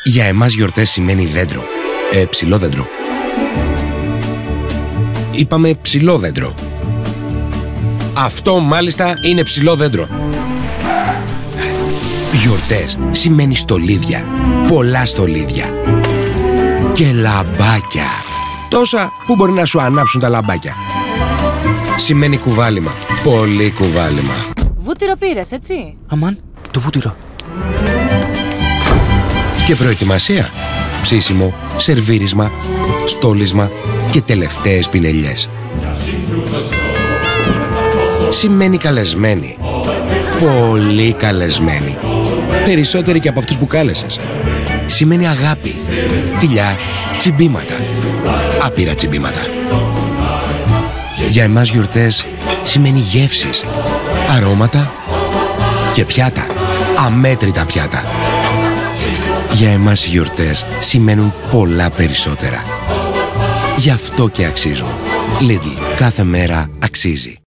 Για εμάς γιορτές σημαίνει δέντρο. Ψηλό δέντρο. Είπαμε ψηλό δέντρο. Αυτό μάλιστα είναι ψηλό δέντρο. Γιορτές σημαίνει στολίδια. Πολλά στολίδια. Και λαμπάκια. Τόσα που μπορεί να σου ανάψουν τα λαμπάκια. Σημαίνει κουβάλιμα. Πολύ κουβάλιμα. Βούτυρο πήρες, έτσι? Αμάν, το βούτυρο. Και προετοιμασία. Ψήσιμο, σερβίρισμα, στόλισμα και τελευταίες πινελιές. Σημαίνει καλεσμένοι. Πολύ καλεσμένοι. Περισσότεροι και από αυτούς που κάλεσες. Σημαίνει αγάπη, φιλιά, τσιμπήματα. Άπειρα τσιμπήματα. Για εμάς γιορτές σημαίνει γεύσεις, αρώματα και πιάτα. Αμέτρητα πιάτα. Για εμάς οι γιορτές σημαίνουν πολλά περισσότερα. Γι' αυτό και αξίζουν. Lidl. Κάθε μέρα αξίζει.